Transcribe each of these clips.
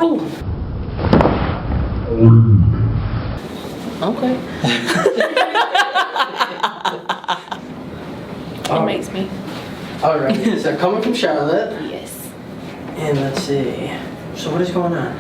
Ooh. Okay. It makes me. Alright, so coming from Charlotte. Yes. And let's see. So what is going on?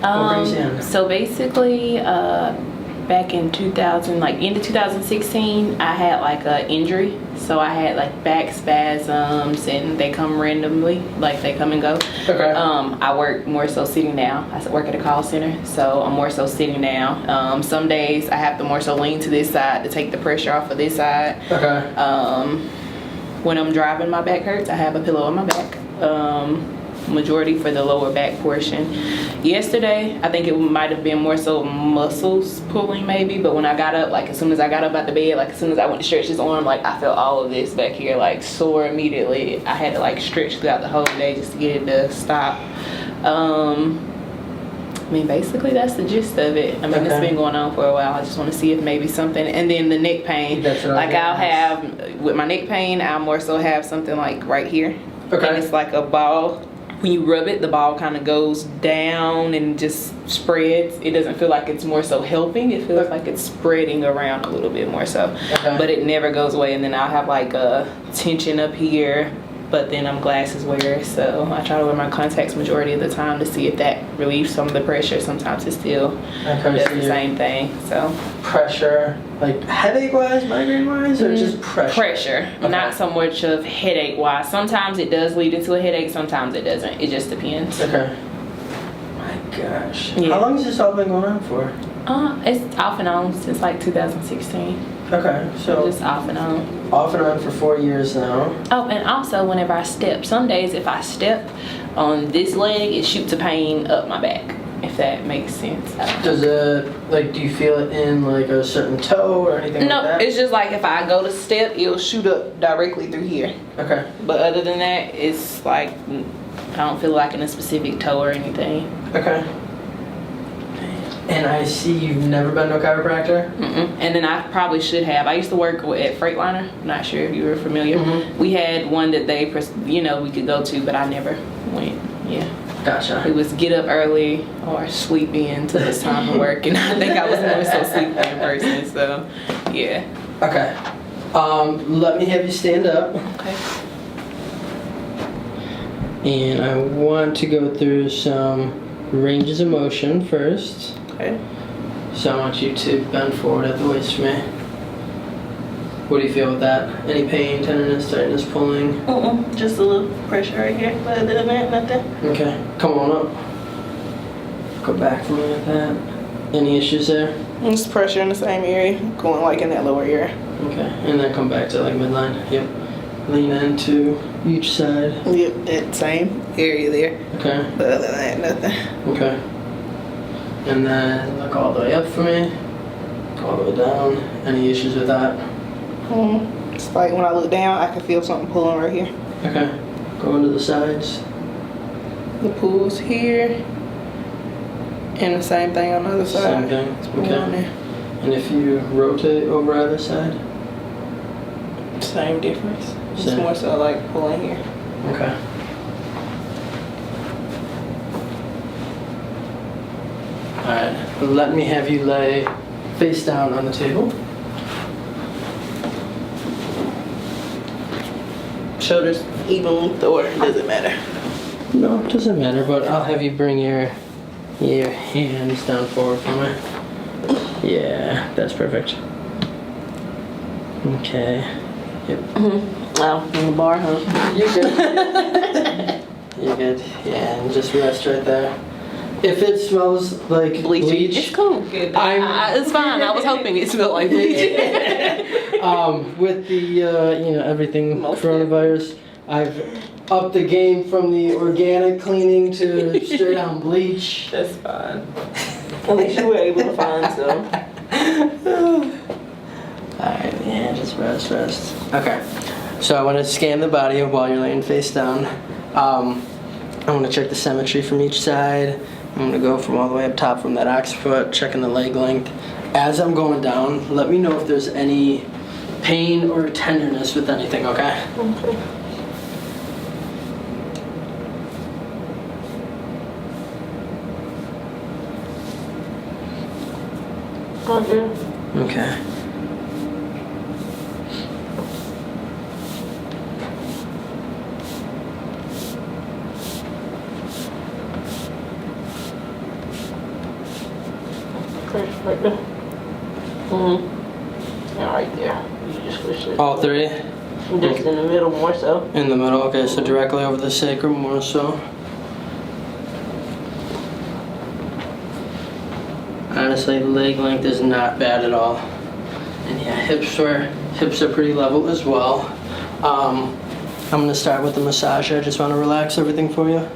What brings you in? So basically, back in 2000, like into 2016, I had like an injury. So I had like back spasms, and they come randomly, like they come and go. Okay. I work more so sitting down. I work at a call center, so I'm more so sitting down. Some days I have to more so lean to this side to take the pressure off of this side. Okay. When I'm driving, my back hurts. I have a pillow on my back. Majority for the lower back portion. Yesterday, I think it might have been more so muscles pulling maybe, but when I got up, like as soon as I got up out the bed, like as soon as I went to stretch this arm, like I felt all of this back here like sore immediately. I had to like stretch throughout the whole day just to get it to stop. I mean, basically that's the gist of it. I mean, It's been going on for a while. I just want to see if maybe something, and then the neck pain. Like I'll have, with my neck pain, I'll more so have something like right here. Okay. And it's like a ball. When you rub it, the ball kind of goes down and just spreads. It doesn't feel like it's more so helping. It feels like it's spreading around a little bit more so. Okay. But it never goes away. And then I'll have like a tension up here. But then I'm glasses wearer, so I try to wear my contacts majority of the time to see if that relieves some of the pressure. Sometimes it still does the same thing. So pressure, like headache-wise, migraine-wise, or just pressure? Pressure, not so much of headache-wise. Sometimes it does lead into a headache. Sometimes it doesn't. It just depends. Okay. My gosh. Yeah. How long has this all been going on for? It's off and on since like 2016. Okay, so just off and on. Off and on for 4 years now. Oh, and also whenever I step, some days if I step on this leg, it shoots a pain up my back, if that makes sense. Does it, like, do you feel it in like a certain toe or anything like that? No, it's just like if I go to step, it'll shoot up directly through here. Okay. But other than that, it's like, I don't feel like in a specific toe or anything. Okay. And I see you've never been to a chiropractor? And then I probably should have. I used to work at Freightliner. I'm not sure if you were familiar. We had one that they, we could go to, but I never went. Yeah. Gotcha. It was get up early or sleep in till it's time to work, and I think I was more so sleep in person. So, yeah. Okay. Let me have you stand up. Okay. And I want to go through some ranges of motion first. Okay. So I want you to bend forward at the waist for me. What do you feel with that? Any pain, tenderness, tightness, pulling? Just a little pressure right here, but other than that, nothing. Okay, come on up. Go back for me like that. Any issues there? Just pressure in the same area, going like in that lower area. Okay, and then come back to like midline. Yep. Lean into each side. Yep, that same area there. Okay. But other than that, nothing. Okay. And then look all the way up for me. All the way down. Any issues with that? It's like when I look down, I can feel something pulling right here. Okay. Go into the sides. The pull's here. And the same thing on the other side. Same thing. It's pulling on Okay. there. And if you rotate over either side? Same difference. It's Same. more so like pulling here. Okay. Alright, let me have you lay face down on the table. Shoulders even length, or does it matter? No, it doesn't matter, but I'll have you bring your hands down forward for me. Yeah, that's perfect. Okay. Yep. Oh, in the bar, huh? You're good. You're good. Yeah, and just rest right there. If it smells like bleach, It's cool. It's fine. I was hoping it smelled like bleach. with the everything coronavirus, I've upped the game from the organic cleaning to straight on bleach. That's fine. At least you were able to find some. Alright, yeah, just rest. Okay, so I want to scan the body while you're laying face down. I want to check the symmetry from each side. I'm going to go from all the way up top from that occiput, checking the leg length. As I'm going down, let me know if there's any pain or tenderness with anything, okay? Okay. Okay. Okay. Press right there. Yeah, right there. You just push it. All three? Just in the middle more so. In the middle, okay, so directly over the sacrum more so. Honestly, leg length is not bad at all. And yeah, hips are pretty level as well. I'm gonna start with the massage. I just wanna relax everything for you.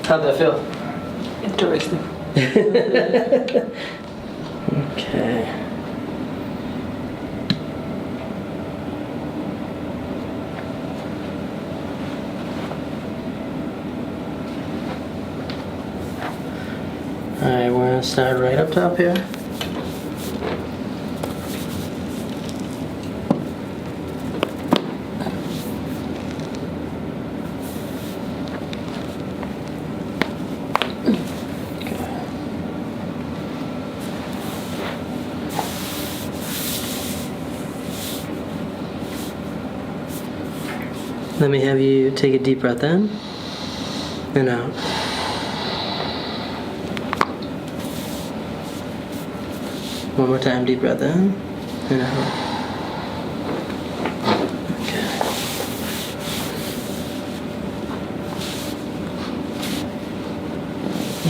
How'd that feel? Interesting. Okay. Alright, we're gonna start right up top here. Let me have you take a deep breath in and out. One more time, deep breath in and out. Okay.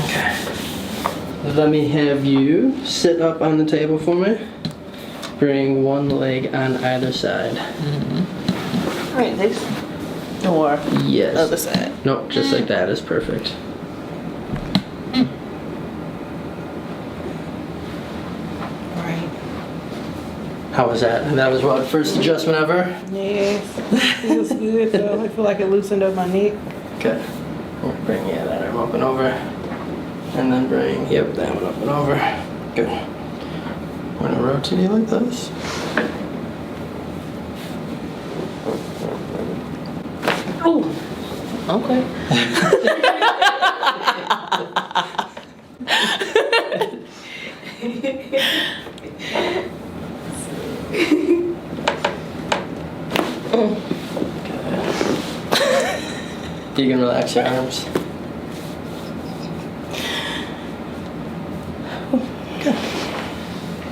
Okay. Let me have you sit up on the table for me. Bring one leg on either side. Right, this. Or Yes. other side. Nope, just like that is perfect. Right. How was that? That was what, first adjustment ever? Yes. Feels good though. I feel like it loosened up my neck. Good. We'll bring that arm up and over. And then bring, that one up and over. Good. We're gonna rotate you like this. Oh. Okay. You can relax your arms.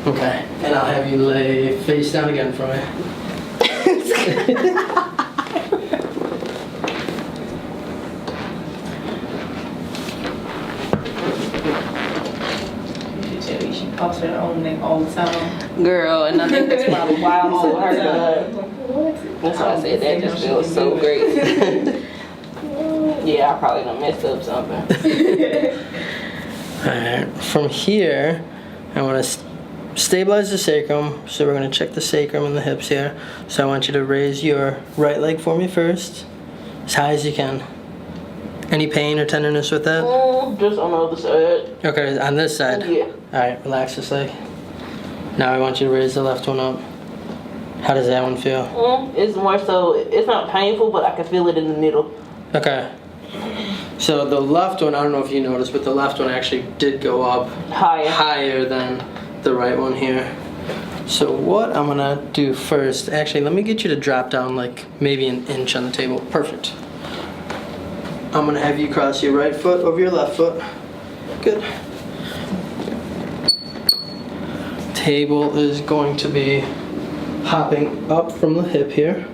Okay, and I'll have you lay face down again for me. She pops her own neck all the time. Girl, and I think that's probably why I'm so hurt. That's why I said that just feels so great. Yeah, I probably done messed up something. Alright, from here, I want to stabilize the sacrum, so we're going to check the sacrum and the hips here. So I want you to raise your right leg for me first, as high as you can. Any pain or tenderness with that? Just on the other side. Okay, on this side? Yeah. Alright, relax this leg. Now I want you to raise the left one up. How does that one feel? It's more so, it's not painful, but I can feel it in the middle. Okay. So the left one, I don't know if you noticed, but the left one actually did go up higher than the right one here. So what I'm gonna do first, actually let me get you to drop down like maybe an inch on the table. Perfect. I'm gonna have you cross your right foot over your left foot. Good. Table is going to be hopping up from the hip here.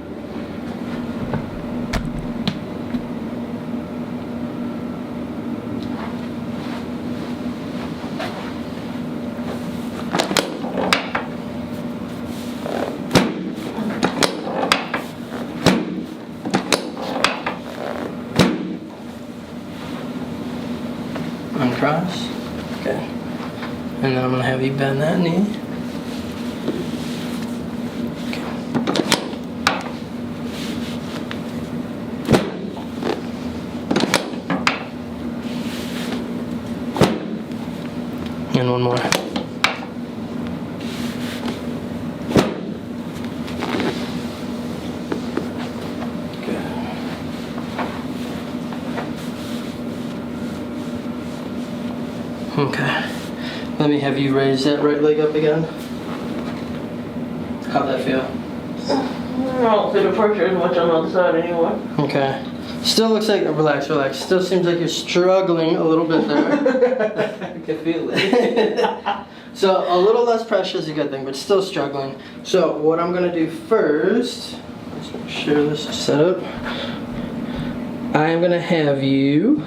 Uncross. Okay. And then I'm gonna have you bend that knee. And one more. Okay. Let me have you raise that right leg up again. How'd that feel? I don't feel the pressure as much on the other side anymore. Okay. Still looks like, relax, relax. Still seems like you're struggling a little bit there. I can feel it. So a little less pressure is a good thing, but still struggling. So what I'm gonna do first, let's make sure this is set up. I am gonna have you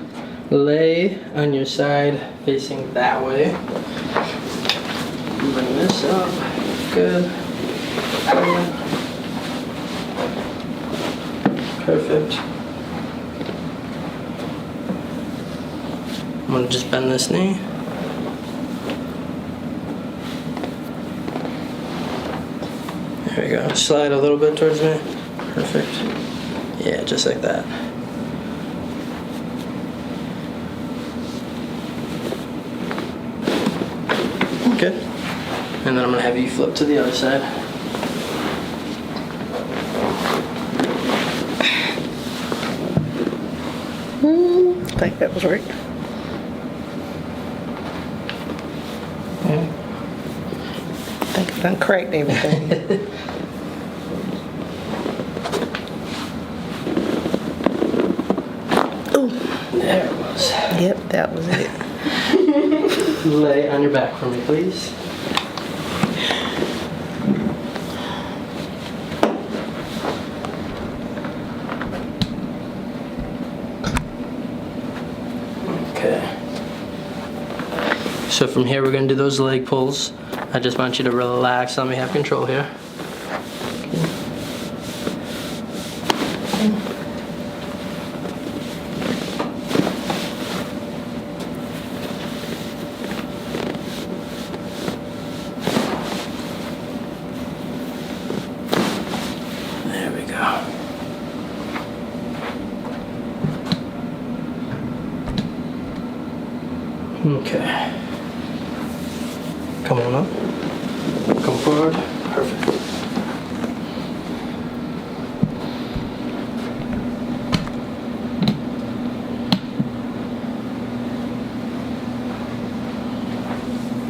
lay on your side facing that way. Bring this up. Good. Perfect. I'm gonna just bend this knee. There we go. Slide a little bit towards me. Perfect. Yeah, just like that. Good. And then I'm gonna have you flip to the other side. I think that was right. Yeah. I think I done cracked everything. There it was. Yep, that was it. Lay on your back for me, please. Okay. So from here, we're going to do those leg pulls. I just want you to relax. Let me have control here. There we go. Okay. Come on up. Come forward. Perfect.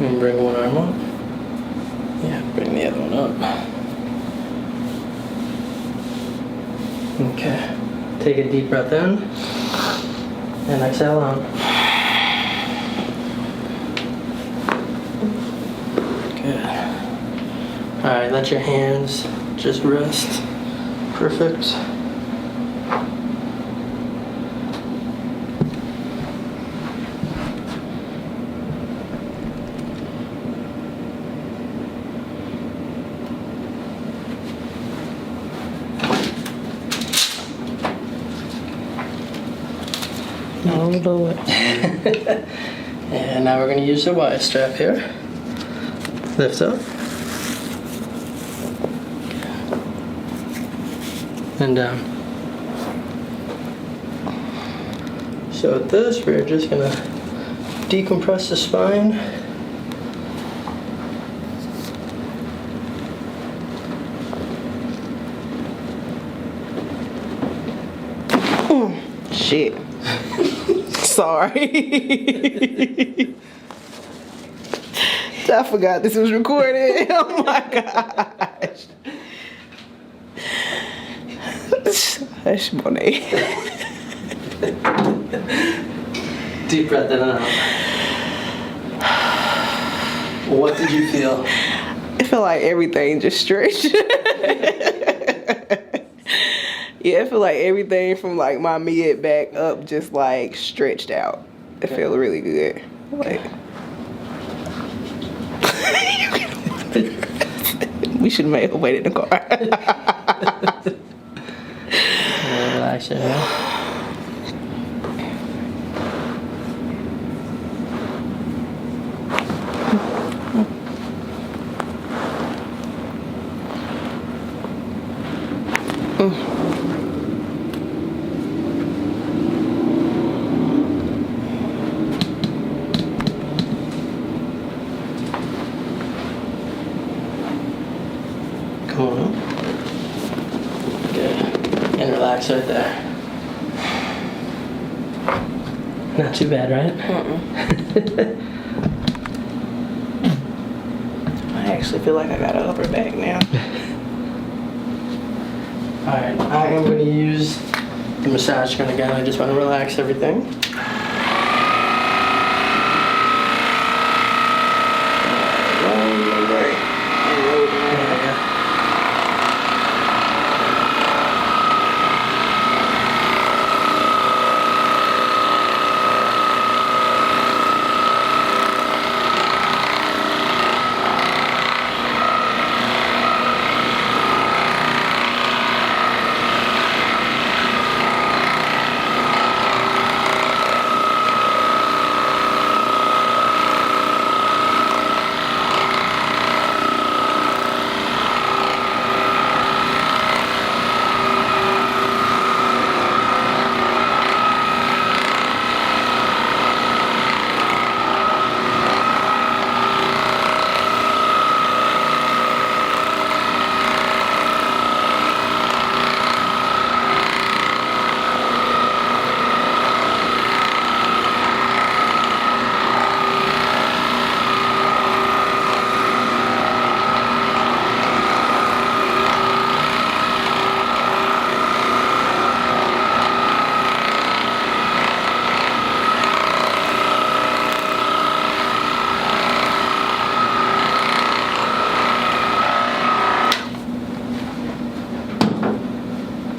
And bring one arm up. Yeah, bring the other one up. Okay. Take a deep breath in. And exhale out. Good. Alright, let your hands just rest. Perfect. Oh Lord. And now we're going to use the Y strap here. Lift up. And down. So with this, we're just going to decompress the spine. Shit. Sorry. I forgot this was recorded. Oh my gosh. Hush, Monet. Deep breath in and out. What did you feel? I feel like everything just stretched. Yeah, I feel like everything from like my mid back up just like stretched out. It feels really good. Like we should have made her wait in the car. Relax your head. Come on. Good. And relax right there. Not too bad, right? I actually feel like I got an upper back now. Alright, I am going to use the massage gun again. I just want to relax everything.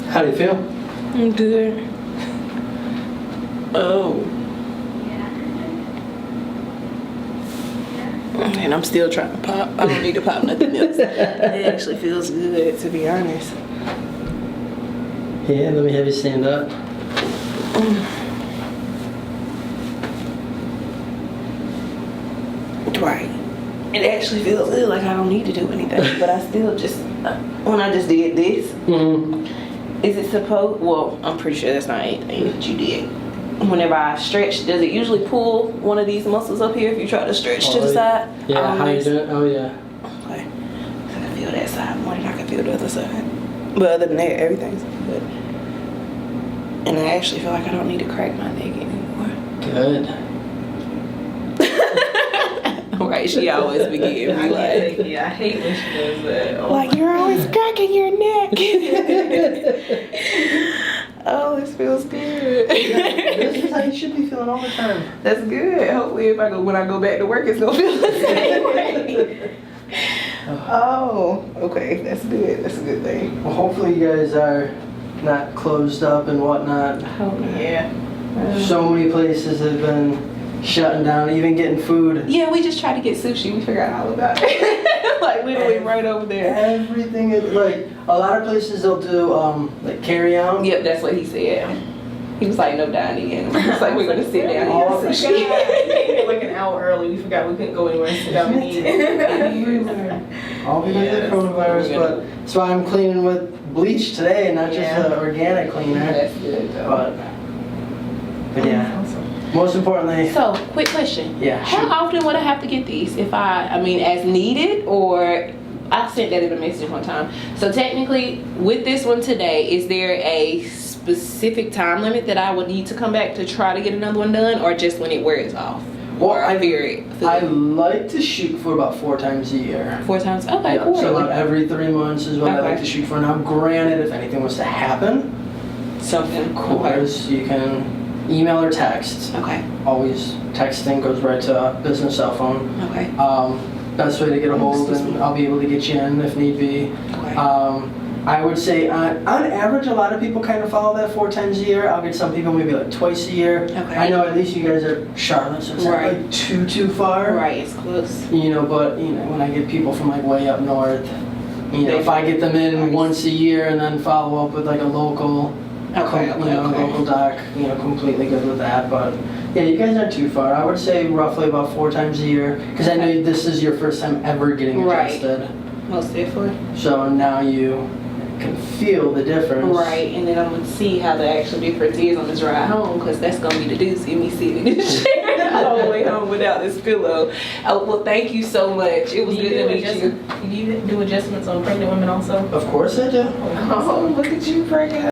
How do you feel? I'm good. Oh. And I'm still trying to pop. I don't need to pop nothing else. It actually feels good, to be honest. Yeah, let me have you stand up. Right. It actually feels good, like I don't need to do anything. But I still just, when I just did this, is it supposed, well, I'm pretty sure that's not anything that you did. Whenever I stretch, does it usually pull one of these muscles up here if you try to stretch to the side? Yeah, how you doing? Oh, yeah. Okay. So I can feel that side more than I can feel the other side. But other than that, everything's good. And I actually feel like I don't need to crack my neck anymore. Good. Right, she always be giving me like, Yeah, I hate when she does that. like you're always cracking your neck. Oh, this feels good. This is how you should be feeling all the time. That's good. Hopefully, when I go back to work, it's gonna feel the same way. Oh, okay, that's good. That's a good thing. Well, hopefully you guys are not closed up and whatnot. Oh yeah. So many places have been shutting down, even getting food. Yeah, we just tried to get sushi. We forgot all about it. Like literally right over there. Everything is like a lot of places they'll do like carry out. Yep, that's what he said. He was like, no dining in. He was like, we're gonna sit down and eat sushi. We came in like an hour early. We forgot we couldn't go anywhere and sit down and eat. All because of the coronavirus, but that's why I'm cleaning with bleach today, not just an organic cleaner. That's good though. But yeah. Most importantly. So, quick question. Yeah. How Shoot. often would I have to get these? If I mean, as needed, or I sent that in a message one time. So technically, with this one today, is there a specific time limit that I would need to come back to try to get another one done, or just when it wears off? Well, Or I feel like to shoot for about 4 times a year. 4 times? Okay, Yeah, cool. so about every 3 months is what I like Okay. to shoot for. Now, granted, if anything was to happen, Something of cool. course you can email or text. Okay. Always texting goes right to a business cell phone. Okay. Best way to get a hold, and I'll be able to get you in if need be. Okay. I would say on average, a lot of people kind of follow that 4 times a year. I'll get some people maybe like twice a year. Okay. I know at least you guys are Charlotte, so it's not like too far. Right, it's close. You know, but you know, when I get people from like way up north, you know, if I get them in once a year and then follow up with like a local, local doc, you know, completely good with that. But yeah, you guys aren't too far. I would say roughly about 4 times a year, because I know this is your first time ever getting adjusted. Most definitely. So now you can feel the difference. Right, and then I'm gonna see how the actual difference is on this ride home, because that's gonna be the deuce in me sitting in the chair all the way home without this pillow. Oh, well, thank you so much. It was good to meet you. Do you do adjustments on pregnant women also? Of course I do. Oh, look at you, pregnant.